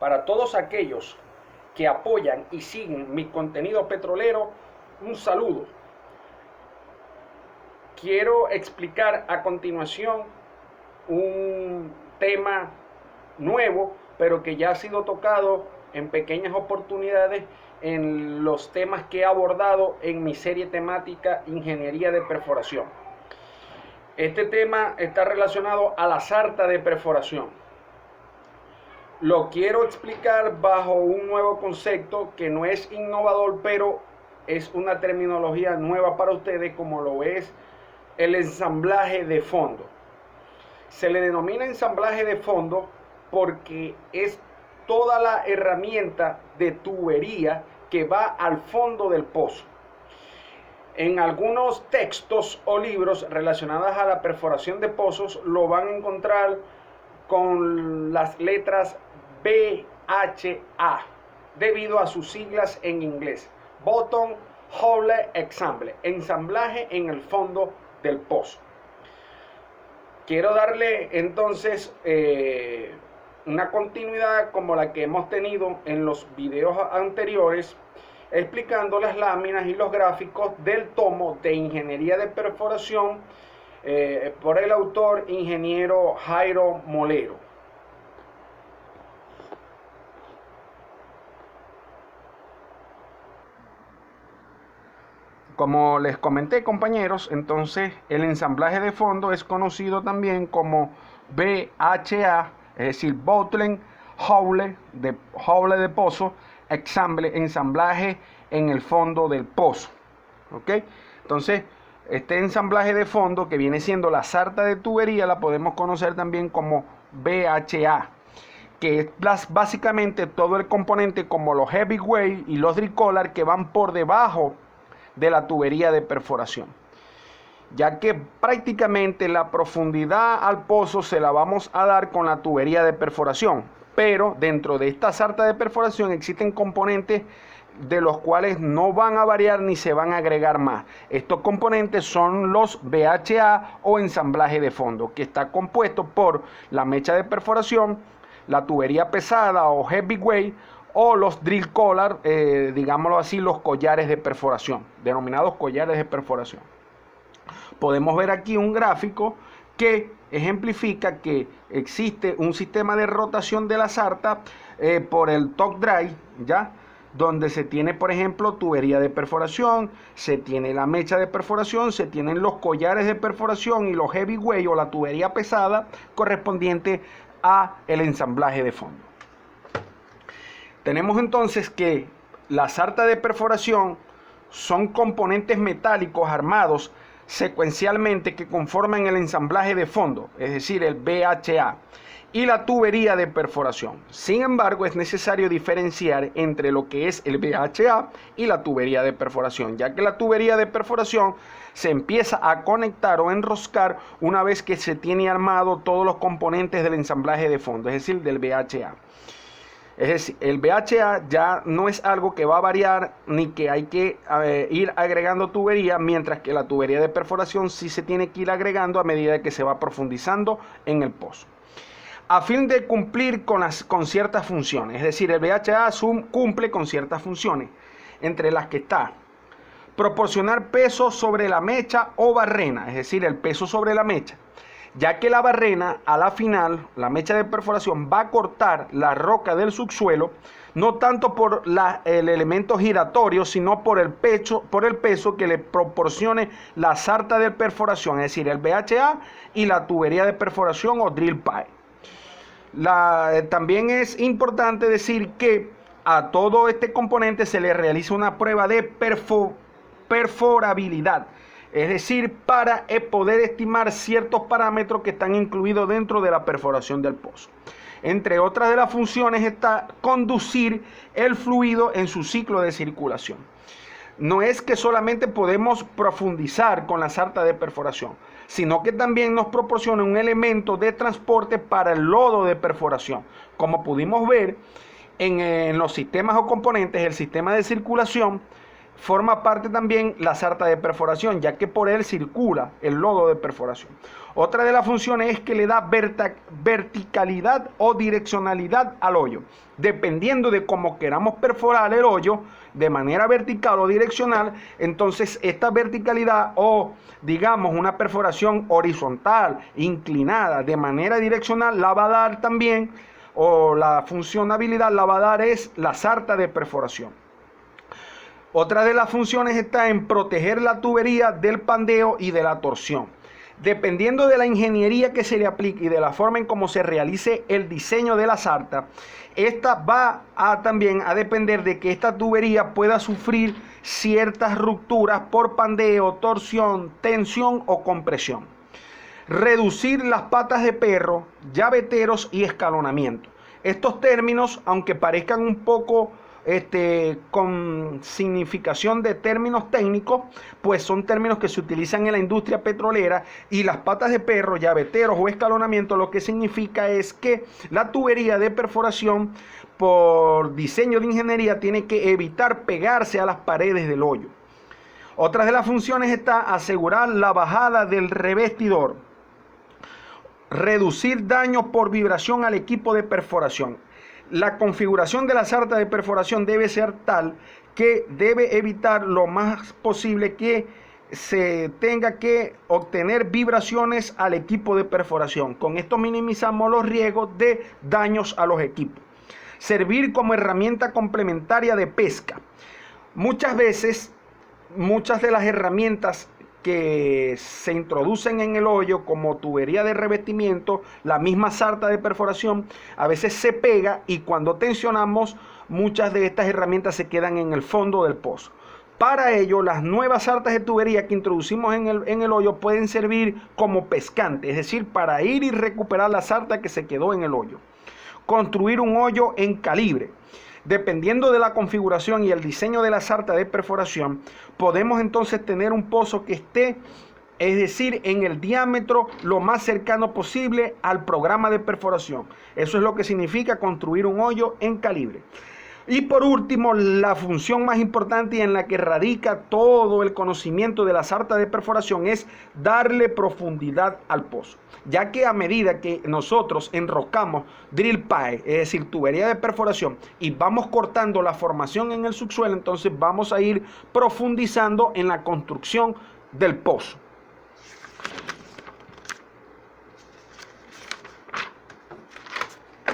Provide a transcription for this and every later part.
Para todos aquellos que apoyan y siguen mi contenido petrolero, un saludo. Quiero explicar a continuación un tema nuevo, pero que ya ha sido tocado en pequeñas oportunidades en los temas que he abordado en mi serie temática Ingeniería de Perforación. Este tema está relacionado a la sarta de perforación. Lo quiero explicar bajo un nuevo concepto que no es innovador, pero es una terminología nueva para ustedes, como lo es el ensamblaje de fondo. Se le denomina ensamblaje de fondo porque es toda la herramienta de tubería que va al fondo del pozo. En algunos textos o libros relacionados a la perforación de pozos lo van a encontrar con las letras BHA, debido a sus siglas en inglés: Bottom Hole Ensemble, ensamblaje en el fondo del pozo. Quiero darle entonces una continuidad como la que hemos tenido en los videos anteriores, explicando las láminas y los gráficos del tomo de Ingeniería de Perforación por el autor ingeniero Jairo Molero. Como les comenté, compañeros, entonces el ensamblaje de fondo es conocido también como BHA, es decir, Bottom Hole de pozo, ensamblaje en el fondo del pozo. ¿Ok? Entonces, este ensamblaje de fondo, que viene siendo la sarta de tubería, la podemos conocer también como BHA, que es básicamente todo el componente, como los heavyweight y los drill collar, que van por debajo de la tubería de perforación, ya que prácticamente la profundidad al pozo se la vamos a dar con la tubería de perforación, pero dentro de esta sarta de perforación existen componentes de los cuales no van a variar ni se van a agregar más. Estos componentes son los BHA o ensamblaje de fondo, que está compuesto por la mecha de perforación, la tubería pesada o heavyweight, o los drill collar, digámoslo así, los collares de perforación, denominados collares de perforación. Podemos ver aquí un gráfico que ejemplifica que existe un sistema de rotación de la sarta por el top drive, ¿ya? Donde se tiene, por ejemplo, tubería de perforación, se tiene la mecha de perforación, se tienen los collares de perforación y los heavyweight o la tubería pesada correspondiente a el ensamblaje de fondo. Tenemos entonces que la sarta de perforación son componentes metálicos armados secuencialmente que conforman el ensamblaje de fondo, es decir, el BHA, y la tubería de perforación. Sin embargo, es necesario diferenciar entre lo que es el BHA y la tubería de perforación, ya que la tubería de perforación se empieza a conectar o enroscar una vez que se tiene armado todos los componentes del ensamblaje de fondo, es decir, del BHA. Es decir, el BHA ya no es algo que va a variar ni que hay que ir agregando tubería, mientras que la tubería de perforación sí se tiene que ir agregando a medida que se va profundizando en el pozo, a fin de cumplir con ciertas funciones. Es decir, el BHA cumple con ciertas funciones, entre las que está proporcionar peso sobre la mecha o barrena, es decir, el peso sobre la mecha, ya que la barrena, a la final, la mecha de perforación va a cortar la roca del subsuelo, no tanto por el elemento giratorio, sino por el peso que le proporcione la sarta de perforación, es decir, el BHA y la tubería de perforación o drill pipe. También es importante decir que a todo este componente se le realiza una prueba de perforabilidad, es decir, para poder estimar ciertos parámetros que están incluidos dentro de la perforación del pozo. Entre otras de las funciones está conducir el fluido en su ciclo de circulación. No es que solamente podemos profundizar con la sarta de perforación, sino que también nos proporciona un elemento de transporte para el lodo de perforación. Como pudimos ver en los sistemas o componentes, el sistema de circulación forma parte también la sarta de perforación, ya que por él circula el lodo de perforación. Otra de las funciones es que le da verticalidad o direccionalidad al hoyo. Dependiendo de cómo queramos perforar el hoyo, de manera vertical o direccional, entonces esta verticalidad o digamos una perforación horizontal, inclinada, de manera direccional, la va a dar también, o la funcionabilidad la va a dar es la sarta de perforación. Otra de las funciones está en proteger la tubería del pandeo y de la torsión. Dependiendo de la ingeniería que se le aplique y de la forma en cómo se realice el diseño de la sarta, esta va también a depender de que esta tubería pueda sufrir ciertas rupturas por pandeo, torsión, tensión o compresión. Reducir las patas de perro, llaveteros y escalonamiento. Estos términos, aunque parezcan un poco con significación de términos técnicos, pues son términos que se utilizan en la industria petrolera, y las patas de perro, llaveteros o escalonamiento lo que significa es que la tubería de perforación por diseño de ingeniería tiene que evitar pegarse a las paredes del hoyo. Otra de las funciones está asegurar la bajada del revestidor, reducir daños por vibración al equipo de perforación. La configuración de la sarta de perforación debe ser tal que debe evitar lo más posible que se tenga que obtener vibraciones al equipo de perforación. Con esto minimizamos los riesgos de daños a los equipos. Servir como herramienta complementaria de pesca. Muchas veces, muchas de las herramientas que se introducen en el hoyo como tubería de revestimiento, la misma sarta de perforación, a veces se pega, y cuando tensionamos muchas de estas herramientas se quedan en el fondo del pozo. Para ello, las nuevas sartas de tubería que introducimos en el hoyo pueden servir como pescante, es decir, para ir y recuperar la sarta que se quedó en el hoyo. Construir un hoyo en calibre. Dependiendo de la configuración y el diseño de la sarta de perforación, podemos entonces tener un pozo que esté, es decir, en el diámetro lo más cercano posible al programa de perforación. Eso es lo que significa construir un hoyo en calibre. Y por último, la función más importante y en la que radica todo el conocimiento de la sarta de perforación es darle profundidad al pozo, ya que a medida que nosotros enroscamos drill pipe, es decir, tubería de perforación, y vamos cortando la formación en el subsuelo, entonces vamos a ir profundizando en la construcción del pozo.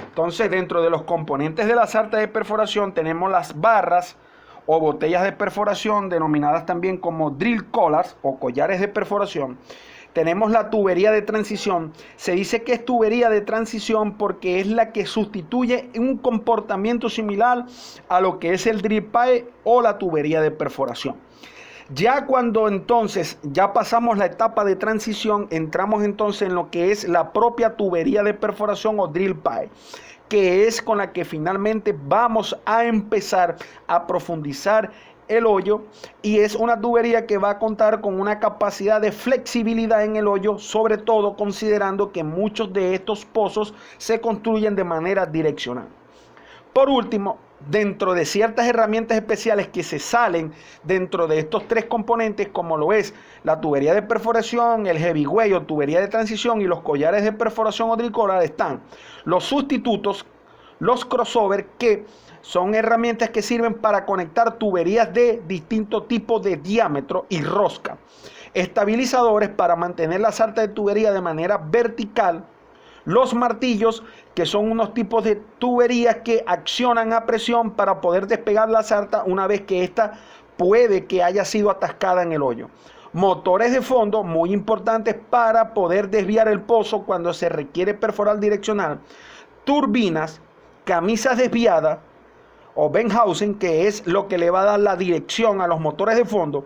Entonces, dentro de los componentes de la sarta de perforación tenemos las barras o botellas de perforación, denominadas también como drill collars o collares de perforación. Tenemos la tubería de transición. Se dice que es tubería de transición porque es la que sustituye un comportamiento similar a lo que es el drill pipe o la tubería de perforación. Ya cuando entonces ya pasamos la etapa de transición, entramos entonces en lo que es la propia tubería de perforación o drill pipe, que es con la que finalmente vamos a empezar a profundizar el hoyo, y es una tubería que va a contar con una capacidad de flexibilidad en el hoyo, sobre todo considerando que muchos de estos pozos se construyen de manera direccional. Por último, dentro de ciertas herramientas especiales que se salen dentro de estos tres componentes, como lo es la tubería de perforación, el heavyweight o tubería de transición y los collares de perforación o drill collar, están los sustitutos, los crossover, que son herramientas que sirven para conectar tuberías de distinto tipo de diámetro y rosca, estabilizadores para mantener la sarta de tubería de manera vertical, los martillos, que son unos tipos de tuberías que accionan a presión para poder despegar la sarta una vez que ésta puede que haya sido atascada en el hoyo. Motores de fondo, muy importantes para poder desviar el pozo cuando se requiere perforar direccional. Turbinas, camisas desviadas o Benhausen, que es lo que le va a dar la dirección a los motores de fondo.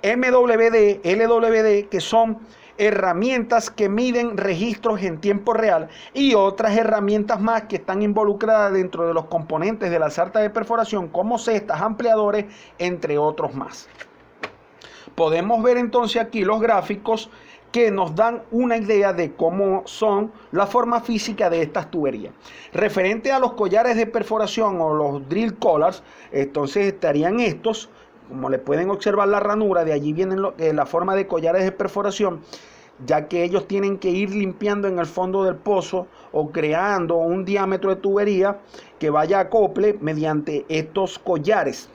MWD, LWD, que son herramientas que miden registros en tiempo real, y otras herramientas más que están involucradas dentro de los componentes de la sarta de perforación, como cestas, ampliadores, entre otros más. Podemos ver entonces aquí los gráficos que nos dan una idea de cómo son la forma física de estas tuberías. Referente a los collares de perforación o los drill collars, entonces estarían estos, como le pueden observar la ranura, de allí viene la forma de collares de perforación, ya que ellos tienen que ir limpiando en el fondo del pozo o creando un diámetro de tubería que vaya a acople mediante estos collares.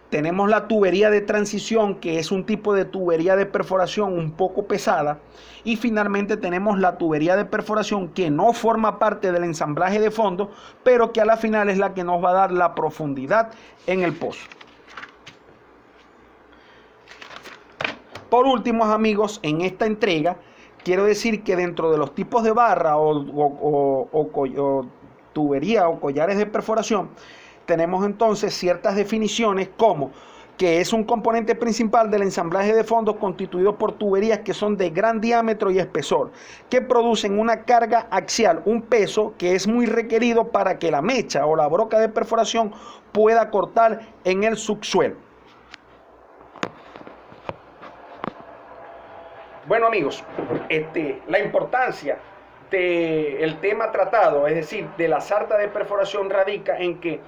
Tenemos la tubería de transición, que es un tipo de tubería de perforación un poco pesada. Y finalmente tenemos la tubería de perforación que no forma parte del ensamblaje de fondo, pero que a la final es la que nos va a dar la profundidad en el pozo. Por último, amigos, en esta entrega quiero decir que dentro de los tipos de barra o tubería o collares de perforación, tenemos entonces ciertas definiciones como que es un componente principal del ensamblaje de fondos constituido por tuberías que son de gran diámetro y espesor, que producen una carga axial, un peso que es muy requerido para que la mecha o la broca de perforación pueda cortar en el subsuelo. Bueno, amigos, la importancia del tema tratado, es decir, de la sarta de perforación, radica en que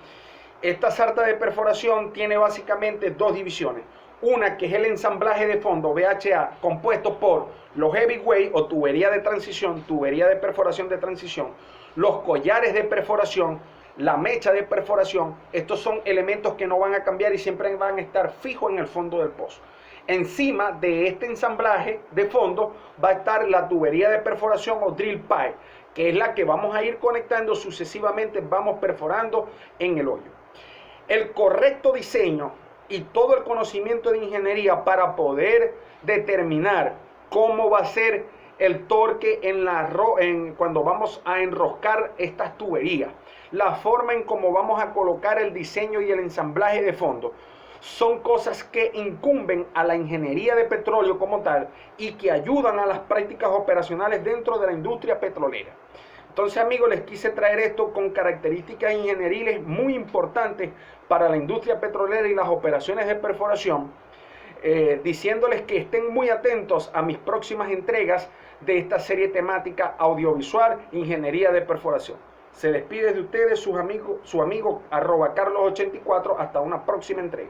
esta sarta de perforación tiene básicamente dos divisiones. Una que es el ensamblaje de fondo VHA, compuesto por los heavyweight o tubería de transición, tubería de perforación de transición, los collares de perforación, la mecha de perforación. Estos son elementos que no van a cambiar y siempre van a estar fijos en el fondo del pozo. Encima de este ensamblaje de fondo va a estar la tubería de perforación o drill pipe, que es la que vamos a ir conectando sucesivamente, vamos perforando en el hoyo. El correcto diseño y todo el conocimiento de ingeniería para poder determinar cómo va a ser el torque cuando vamos a enroscar estas tuberías, la forma en cómo vamos a colocar el diseño y el ensamblaje de fondo, son cosas que incumben a la ingeniería de petróleo como tal y que ayudan a las prácticas operacionales dentro de la industria petrolera. Entonces, amigos, les quise traer esto con características ingenieriles muy importantes para la industria petrolera y las operaciones de perforación, diciéndoles que estén muy atentos a mis próximas entregas de esta serie temática audiovisual Ingeniería de Perforación. Se despide de ustedes su amigo @Carlos84. Hasta una próxima entrega.